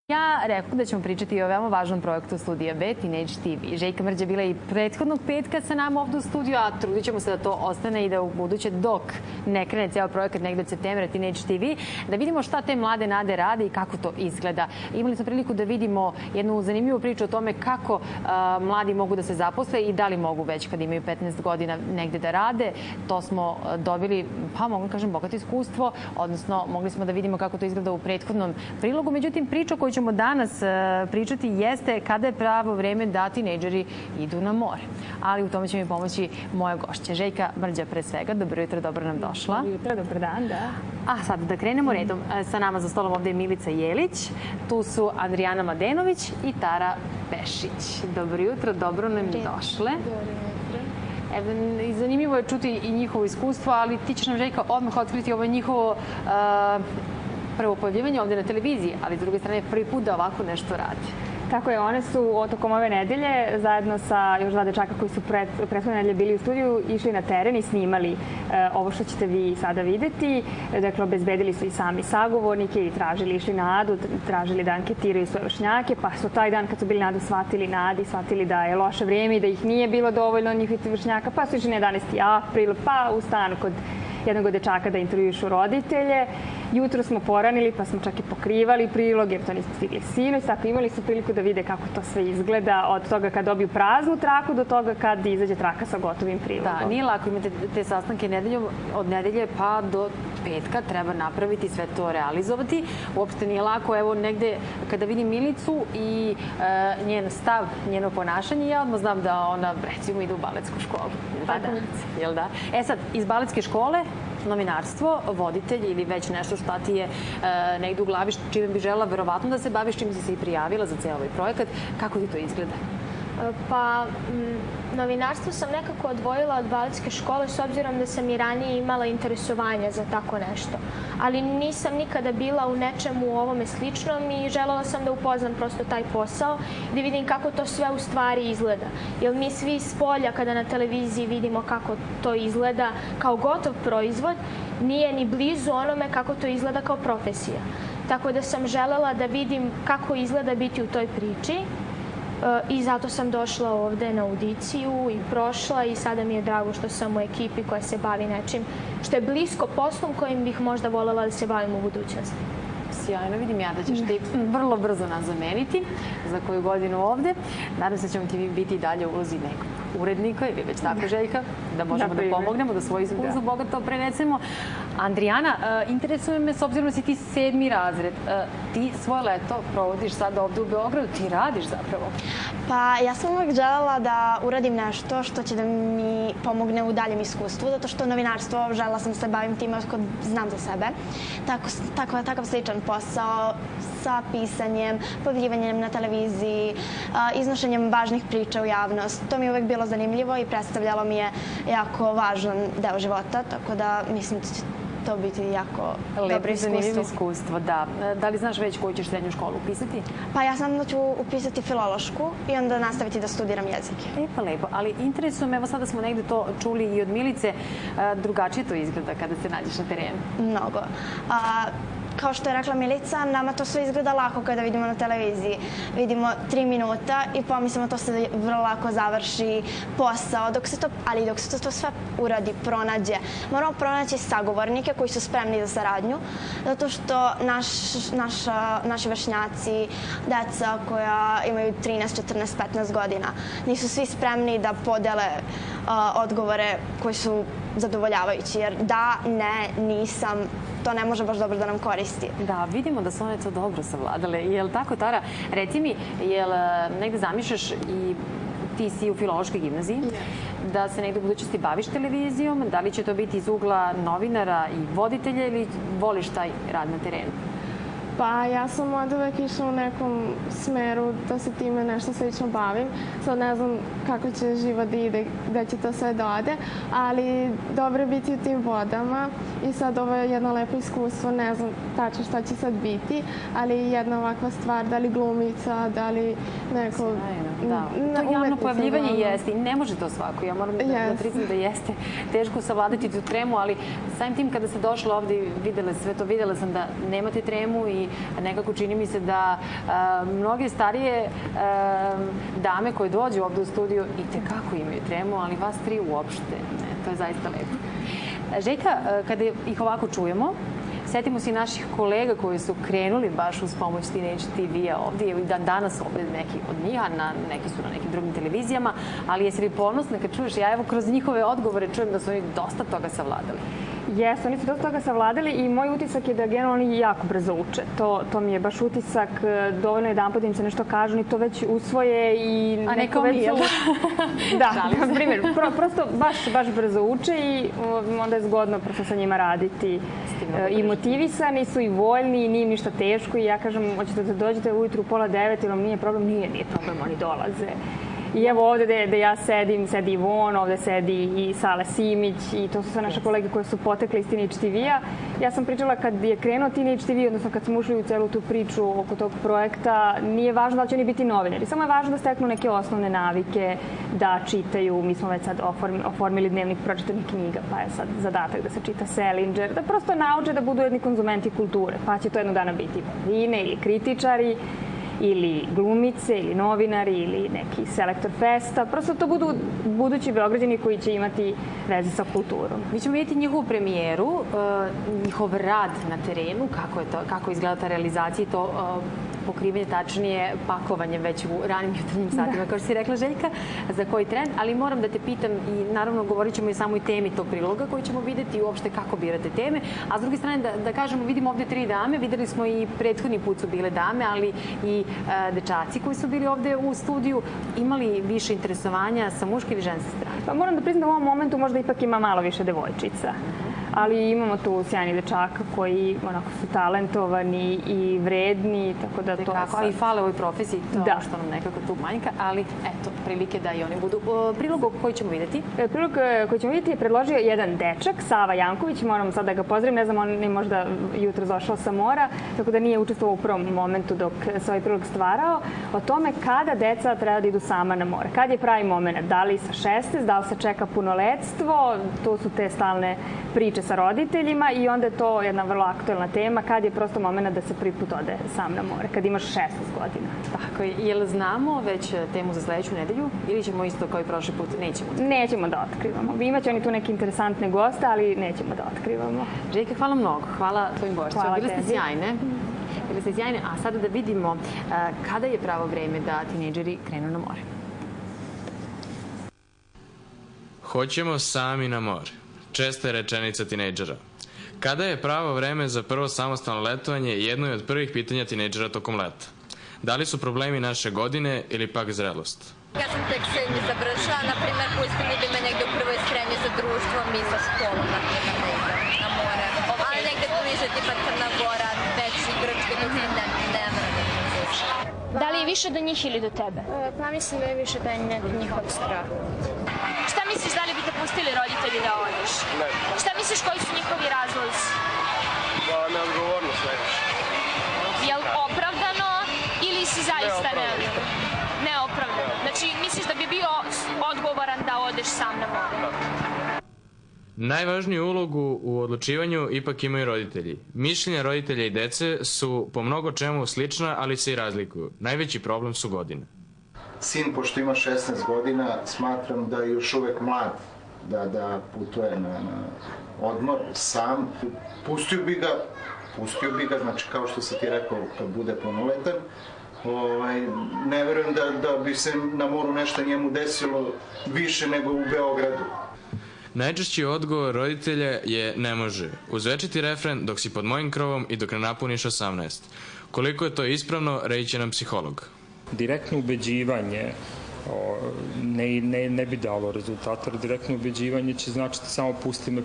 Ja rekao da ćemo pričati o veoma važnom projektu Studija B, Teenage TV. Željka Mrđa bila i prethodnog petka sa nama ovdje u studiju, a trudit ćemo se da to ostane i da u buduće dok ne krene ceo projekat negde od septembra Teenage TV, da vidimo šta te mlade nade rade i kako to izgleda. Imali smo priliku da vidimo jednu zanimljivu priču o tome kako mladi mogu da se zaposle i da li mogu već kad imaju 15 godina negde da rade. To smo dobili, pa mogu kažem, bogato iskustvo, odnosno mogli smo da vidimo kako to izgleda u prethodnom prilogu. Međutim, priča koju ćemo danas pričati jeste kada je pravo vreme da tinejdžeri idu na more. Ali u tome će mi pomoći moja gošća. Željka Mrđa pre svega. Dobro jutro, dobro nam došla. Dobro jutro, dobar dan, da. A sad da krenemo redom. Sa nama za stolom ovde je Milica Jelić, tu su Adrijana Mladenović i Tara Pešić. Dobro jutro, dobro nam došle. Zanimljivo je čuti i njihovo iskustvo, ali ti ćeš nam, Željka, odmah otkriti ovo njihovo prvo pojavljivanje ovde na televiziji, ali s druge strane prvi put da ovako nešto radi. Tako je, one su tokom ove nedelje zajedno sa još dva dečaka koji su prethodne nedelje bili u studiju išli na teren i snimali ovo što ćete vi sada videti. Dakle, obezbedili su i sami sagovornike i išli na Adu, tražili da anketiraju svoje vršnjake, pa su taj dan kad su bili na Adu shvatili da je loše vrijeme i da ih nije bilo dovoljno njihovih vršnjaka, pa su išli na 11. april, pa u stanu kod jednog od dečaka da intervjušu roditelje. Jutro smo poranili, pa smo čak i pokrivali prilog, jer to nismo stigli sinoć. Tako imali su priliku da vide kako to sve izgleda od toga kad dobiju praznu traku do toga kad izađe traka sa gotovim prilogom. Da, nije lako imate te sastanke nedeljom, od nedelje pa do petka treba napraviti, sve to realizovati. Uopšte nije lako, evo negde kada vidim Milicu i njen stav, njeno ponašanje, ja odmah znam da ona recimo ide u baletsku školu. Pa da. Jel da? E sad, iz baletske škole novinarstvo, voditelj ili već nešto šta ti je negde u glavi, čime bi želela verovatno da se baviš, čim si se i prijavila za cijel ovaj projekat. Kako ti to izgleda? Pa, novinarstvo sam nekako odvojila od baletske škole s obzirom da sam i ranije imala interesovanja za tako nešto. Ali nisam nikada bila u nečemu u ovome sličnom i želela sam da upoznam prosto taj posao, da vidim kako to sve u stvari izgleda. Jer mi svi s polja kada na televiziji vidimo kako to izgleda kao gotov proizvod, nije ni blizu onome kako to izgleda kao profesija. Tako da sam želela da vidim kako izgleda biti u toj priči. I zato sam došla ovde na audiciju i prošla i sada mi je drago što sam u ekipi koja se bavi nečim što je blisko poslom kojim bih možda voljela da se bavim u budućnosti. Sjajno, vidim ja da ćeš ti vrlo brzo nas zameniti za koju godinu ovde. Nadam se da ćemo ti biti i dalje u ulozi nekog urednika ili već tako, Željka, da možemo da pomognemo, da svoje iskustvo bogato prenesemo. Andrijana, interesuje me, s obzirom da si ti 7. razred, ti svoje leto provodiš sad ovde u Beogradu, ti radiš zapravo? Pa ja sam uvek želela da uradim nešto što će da mi pomogne u daljem iskustvu, zato što novinarstvo želela sam se bavim time ako znam za sebe. Takav sličan posao sa pisanjem, pojavljivanjem na televiziji, iznošenjem važnih priča u javnost. To mi je uvek bilo zanimljivo i predstavljalo mi je jako važan deo života, tako da mislim da će to biti jako dobro iskustvo. Zanimljivo iskustvo, da. Da li znaš već koju ćeš srednju školu upisati? Pa ja znam da ću upisati filološku i onda nastaviti da studiram jezike. Pa lepo, ali interesuje me, evo sada smo negde to čuli i od Milice, drugačije to izgleda kada se nađeš na terenu? Mnogo. Kao što je rekla Milica, nama to sve izgleda lako kada vidimo na televiziji. Vidimo 3 minuta i pomislimo to se vrlo lako završi posao, ali dok se to sve uradi, pronađe. Moramo pronaći sagovornike koji su spremni za saradnju, zato što naši vršnjaci, deca koja imaju 13, 14, 15 godina, nisu svi spremni da podele odgovore koji su zadovoljavajući, jer da, ne, nisam, to ne može baš dobro da nam koristi. Da, vidimo da su one to dobro savladale. Je li tako, Tara? Reci mi, je li negde zamišljaš i ti si u filološkoj gimnaziji, da se negde u budućnosti baviš televizijom? Da li će to biti iz ugla novinara i voditelja ili voliš taj rad na terenu? Pa ja sam od uvek išla u nekom smeru da se time nešto slično bavim. Sad ne znam kako će život da ide, gde će to sve da ode, ali dobro je biti u tim vodama i sad ovo je jedno lepo iskustvo, ne znam tačno šta će sad biti, ali jedna ovakva stvar, da li glumica, da li neko... Da, to javno pojavljivanje jeste i ne može to svako. Ja moram da priznam da jeste teško savladati tu tremu, ali samim tim kada se došla ovde i videla sve to, videla sam da nemate tremu i ali nekako čini mi se da mnoge starije dame koje dođu ovde u studiju i tekako imaju tremu, ali vas tri uopšte ne. To je zaista lepo. Željka, kada ih ovako čujemo, setimo se i naših kolega koji su krenuli baš uz pomoć Teenage TV-a ovdje i danas ovdje neki od njih, a neki su na nekim drugim televizijama, ali jesi li ponosna kad čuješ? Ja evo kroz njihove odgovore čujem da su oni dosta toga savladali. Jesu, oni su dosta toga savladali i moj utisak je da generalno oni jako brzo uče. To mi je baš utisak, dovoljno jedan put im se nešto kažu, oni to već usvoje i neko već se uče. Da, na primjer, prosto baš brzo uče i onda je zgodno prosto sa njima raditi. I motivisani su i voljni i nije im ništa teško i ja kažem, hoćete da dođete ujutru u 8:30 ili vam nije problem, nije problem, oni dolaze. I evo ovde gde ja sedim, sedi Ivon, ovde sedi i Sala Simić i to su sve naše kolege koje su potekle iz Teenage TV-a. Ja sam pričala kad je krenuo Teenage TV, odnosno kad smo ušli u celu tu priču oko tog projekta, nije važno da će oni biti novinari, samo je važno da steknu neke osnovne navike, da čitaju. Mi smo već sad oformili dnevnik pročitanih knjiga, pa je sad zadatak da se čita Salinger, da prosto nauče da budu jedni konzumenti kulture, pa će to jednog dana biti balerine ili kritičari, ili glumice, ili novinari, ili neki selektor festa. Prosto to budu budući Beograđani koji će imati veze sa kulturom. Mi ćemo vidjeti njihovu premijeru, njihov rad na terenu, kako izgleda ta realizacija i to pokrivanje, tačnije pakovanje već u ranim jutarnjim satima, kao što si rekla, Željka, za koji trend, ali moram da te pitam i naravno govorit ćemo i samoj temi tog priloga koji ćemo vidjeti i uopšte kako birate teme, a s druge strane da kažemo, vidimo ovde 3 dame, videli smo i prethodni put su bile dame, ali i dečaci koji su bili ovde u studiju, imali više interesovanja sa muške ili ženske strane? Pa moram da priznam da u ovom momentu možda ipak ima malo više devojčica. Ali imamo tu sjajni dečaka koji onako su talentovani i vredni, tako da to je sad... A i fale ovoj profesiji, to je što nam nekako tu manjka, ali eto, prilike da i oni budu. Prilog koji ćemo vidjeti? Prilog koji ćemo vidjeti je predložio jedan dečak, Sava Janković, moram sad da ga pozdravim, ne znam, on je možda jutro došao sa mora, tako da nije učestvovao u prvom momentu dok se ovaj prilog stvarao, o tome kada deca treba da idu sama na more. Kad je pravi moment, da li sa 16, da li se čeka punoletstvo, to su te stalne priče sa roditeljima i onda je to jedna vrlo aktuelna tema kad je prosto moment da se prvi put ode sam na more, kad imaš 16 godina. Tako je. Jel znamo već temu za sledeću nedelju ili ćemo isto kao i prošli put? Nećemo da otkrivamo. Imaće oni tu neke interesantne goste, ali nećemo da otkrivamo. Željka, hvala mnogo. Hvala tvojim gošćima. Bile ste sjajne. A sada da vidimo kada je pravo vreme da tinejdžeri krenu na more. Hoćemo sami na more. Česta je rečenica tinejdžera. Kada je pravo vreme za prvo samostalno letovanje jedno je od prvih pitanja tinejdžera tokom leta. Da li su problemi naše godine ili pak zrelost? Ja sam tek srednji završila, na primjer, pustili bi me negde u prvoj srednji za društvo, mi sa školom, na primjer, da idem na more. Ali negde bliže, tipa Crna Gora, Veći, Grčke, to se ne mora da mi izvuša. Da li je više do njih ili do tebe? Pa mislim da je više da je njih od strah. Šta misliš, da li bi te pustili roditelji da odeš? Ne. Šta misliš, koji su njihovi razlozi? Pa neodgovornost najviše. Je li opravdano ili si zaista neopravdano? Znači, misliš da bi bio odgovoran da odeš sam na more? Najvažniju ulogu u odlučivanju ipak imaju roditelji. Mišljenja roditelja i dece su po mnogo čemu slična, ali se i razlikuju. Najveći problem su godine. Sin, pošto ima 16 godina, smatram da je još uvek mlad da putuje na odmor sam. Pustio bi ga, znači kao što sam ti rekao, kad bude punoletan. Ne verujem da bi se na moru nešto njemu desilo više nego u Beogradu. Najčešći odgovor roditelja je ne može. Uz večiti refren dok si pod mojim krovom i dok ne napuniš 18. Koliko je to ispravno, reći će nam psiholog. Direktno ubeđivanje ne bi dalo rezultata, jer direktno ubeđivanje će značiti samo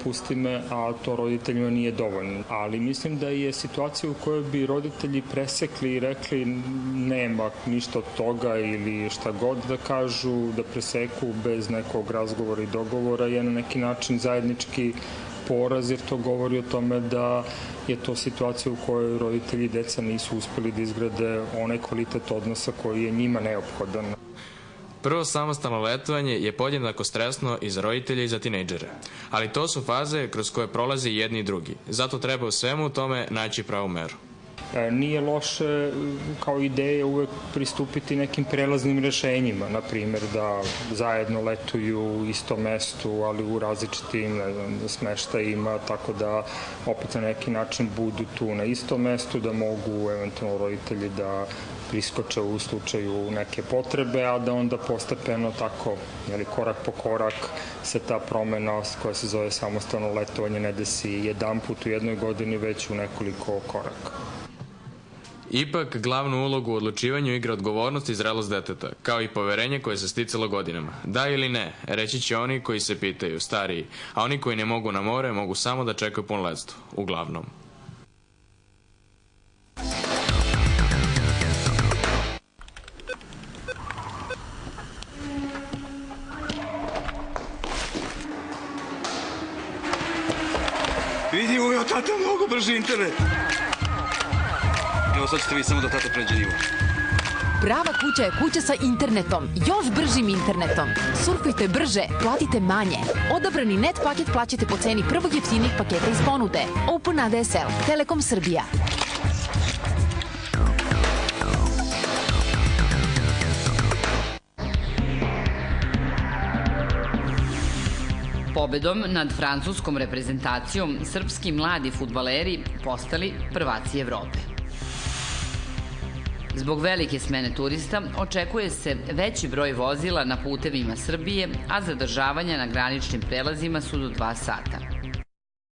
pusti me, a to roditeljima nije dovoljno. Ali mislim da je situacija u kojoj bi roditelji presekli i rekli nema ništa od toga ili šta god da kažu, da preseku bez nekog razgovora i dogovora je na neki način zajednički poraz, jer to govori o tome da je to situacija u kojoj roditelji i deca nisu uspeli da izgrade onaj kvalitet odnosa koji je njima neophodan. Prvo samostalno letovanje je podjednako stresno i za roditelje i za tinejdžere. Ali to su faze kroz koje prolaze jedni i drugi. Zato treba u svemu tome naći pravu meru. Nije loše kao ideja uvek pristupiti nekim prelaznim rešenjima, na primjer da zajedno letuju u istom mestu, ali u različitim smeštajima, tako da opet na neki način budu tu na istom mestu, da mogu eventualno roditelji da priskoče u slučaju neke potrebe, a da onda postepeno tako, korak po korak se ta promena koja se zove samostalno letovanje ne desi jedanput u jednoj godini, već u nekoliko koraka. Ipak, glavnu ulogu u odlučivanju igra odgovornost i zrelost deteta, kao i poverenje koje se sticalo godinama. Da ili ne, reći će oni koji se pitaju, stariji, a oni koji ne mogu na more mogu samo da čekaju punoletstvo, uglavnom. Vidi, uveo tata mnogo brži internet. Evo sad ćete vi samo da tata pređe nivo. Prava kuća je kuća sa internetom, još bržim internetom. Surfujte brže, platite manje. Odabrani net paket plaćate po ceni prvog jeftinijih paketa iz ponude. Open ADSL, Telekom Srbija. Pobedom nad francuskom reprezentacijom srpski mladi fudbaleri postali prvaci Evrope. Zbog velike smene turista očekuje se veći broj vozila na putevima Srbije, a zadržavanja na graničnim prelazima su do 2 sata.